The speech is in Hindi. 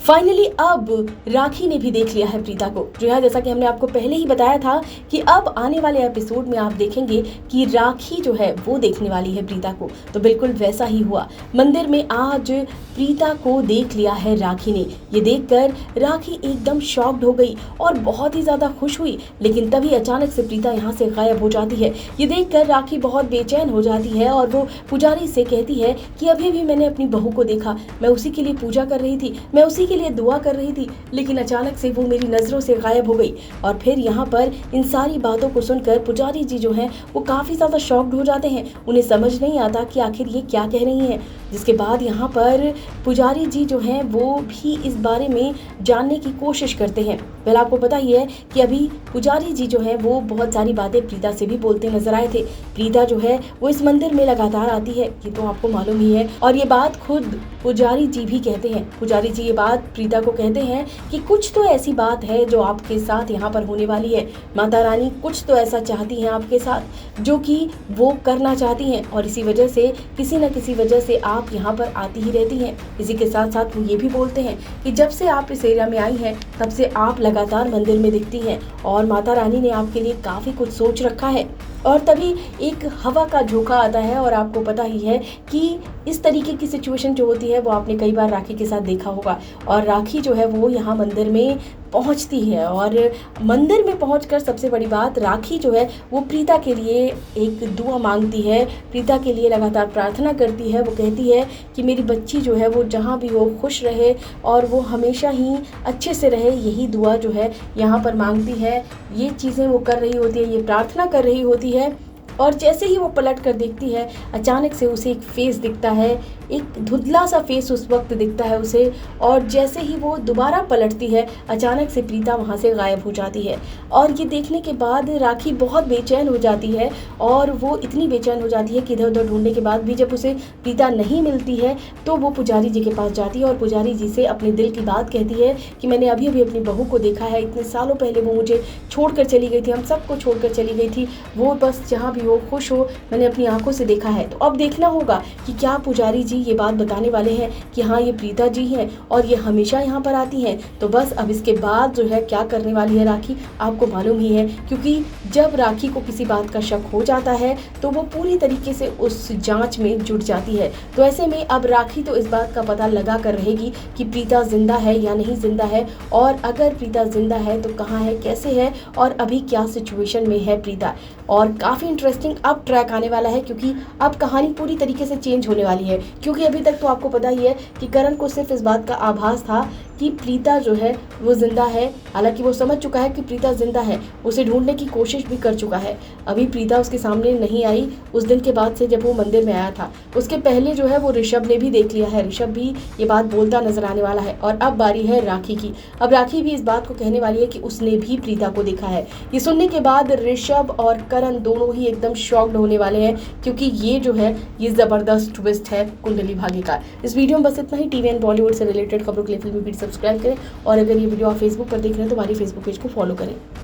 फाइनली अब राखी ने भी देख लिया है प्रीता को। जी हाँ, जैसा कि हमने आपको पहले ही बताया था कि अब आने वाले एपिसोड में आप देखेंगे कि राखी जो है वो देखने वाली है प्रीता को। तो बिल्कुल वैसा ही हुआ। मंदिर में आज प्रीता को देख लिया है राखी ने। ये देखकर राखी एकदम शॉक्ड हो गई और बहुत ही ज़्यादा खुश हुई। लेकिन तभी अचानक से प्रीता यहाँ से गायब हो जाती है। ये देखकर राखी बहुत बेचैन हो जाती है और वो पुजारी से कहती है कि अभी भी मैंने अपनी बहू को देखा, मैं उसी के लिए पूजा कर रही थी, मैं उसी के लिए दुआ कर रही थी, लेकिन अचानक से वो मेरी नज़रों से गायब हो गई। और फिर यहाँ पर इन सारी बातों को सुनकर पुजारी जी जो हैं वो काफ़ी ज़्यादा शॉक्ड हो जाते हैं। उन्हें समझ नहीं आता कि आखिर ये क्या कह रही हैं। जिसके बाद यहाँ पर पुजारी जी जो हैं वो भी इस बारे में जानने की कोशिश करते हैं। पहले आपको पता ही है कि अभी पुजारी जी जो हैं वो बहुत सारी बातें प्रीता से भी बोलते नजर आए थे। प्रीता जो है वो इस मंदिर में लगातार आती है, ये तो आपको मालूम ही है। और ये बात खुद पुजारी जी भी कहते हैं। पुजारी जी ये बात प्रीता को कहते हैं कि कुछ तो ऐसी बात है जो आपके साथ यहाँ पर होने वाली है। माता रानी कुछ तो ऐसा चाहती हैं आपके साथ जो कि वो करना चाहती हैं, और इसी वजह से किसी न किसी वजह से आप यहाँ पर आती ही रहती हैं। इसी के साथ साथ वो ये भी बोलते हैं कि जब से आप इस एरिया में आई हैं तब से आप लगातार मंदिर में दिखती हैं और माता रानी ने आपके लिए काफ़ी कुछ सोच रखा है। और तभी एक हवा का झोंका आता है और आपको पता ही है कि इस तरीके की सिचुएशन जो होती है वो आपने कई बार राखी के साथ देखा होगा। और राखी जो है वो यहाँ मंदिर में पहुँचती है और मंदिर में पहुँचकर सबसे बड़ी बात, राखी जो है वो प्रीता के लिए एक दुआ मांगती है, प्रीता के लिए लगातार प्रार्थना करती है। वो कहती है कि मेरी बच्ची जो है वो जहाँ भी हो खुश रहे और वो हमेशा ही अच्छे से रहे, यही दुआ जो है यहाँ पर मांगती है। ये चीज़ें वो कर रही होती है, ये प्रार्थना कर रही होती है। और जैसे ही वो पलट कर देखती है अचानक से उसे एक फेस दिखता है, एक धुंधला सा फेस उस वक्त दिखता है उसे। और जैसे ही वो दोबारा पलटती है अचानक से प्रीता वहाँ से गायब हो जाती है। और ये देखने के बाद राखी बहुत बेचैन हो जाती है और वो इतनी बेचैन हो जाती है कि इधर उधर ढूंढने के बाद भी जब उसे प्रीता नहीं मिलती है तो वो पुजारी जी के पास जाती है और पुजारी जी से अपने दिल की बात कहती है कि मैंने अभी अभी अपनी बहू को देखा है, इतने सालों पहले वो मुझे छोड़कर चली गई थी, हम सबको छोड़कर चली गई थी, वो बस जहाँ भी हो खुश हो, मैंने अपनी आंखों से देखा है। तो अब देखना होगा कि क्या पुजारी जी ये बात बताने वाले हैं कि हाँ ये प्रीता जी हैं और ये हमेशा यहाँ पर आती हैं। तो बस अब इसके बाद जो है क्या करने वाली है राखी आपको मालूम ही है, क्योंकि जब राखी को किसी बात का शक हो जाता है तो वो पूरी तरीके से उस जांच में जुट जाती है। तो ऐसे में अब राखी तो इस बात का पता लगा कर रहेगी कि प्रीता जिंदा है या नहीं जिंदा है, और अगर प्रीता जिंदा है तो कहाँ है, कैसे है और अभी क्या सिचुएशन में है प्रीता। और काफ़ी इंटरेस्टिंग अब ट्रैक आने वाला है, क्योंकि अब कहानी पूरी तरीके से चेंज होने वाली है। क्योंकि अभी तक तो आपको पता ही है कि करण को सिर्फ इस बात का आभास था कि प्रीता जो है वो जिंदा है। हालांकि वो समझ चुका है कि प्रीता जिंदा है, उसे ढूंढने की कोशिश भी कर चुका है। अभी प्रीता उसके सामने नहीं आई उस दिन के बाद से जब वो मंदिर में आया था। उसके पहले जो है वो ऋषभ ने भी देख लिया है, ऋषभ भी ये बात बोलता नजर आने वाला है। और अब बारी है राखी की। अब राखी भी इस बात को कहने वाली है कि उसने भी प्रीता को देखा है। ये सुनने के बाद ऋषभ और करण दोनों ही एकदम शॉक्ड होने वाले हैं, क्योंकि ये जो है ये ज़बरदस्त ट्विस्ट है कुंडली भाग्य का। इस वीडियो में बस इतना ही। टीवी एंड बॉलीवुड से रिलेटेड खबरों के लिए फिल्मी बीट सब्सक्राइब करें, और अगर ये वीडियो आप फेसबुक पर देख रहे हैं तो हमारी फेसबुक पेज को फॉलो करें।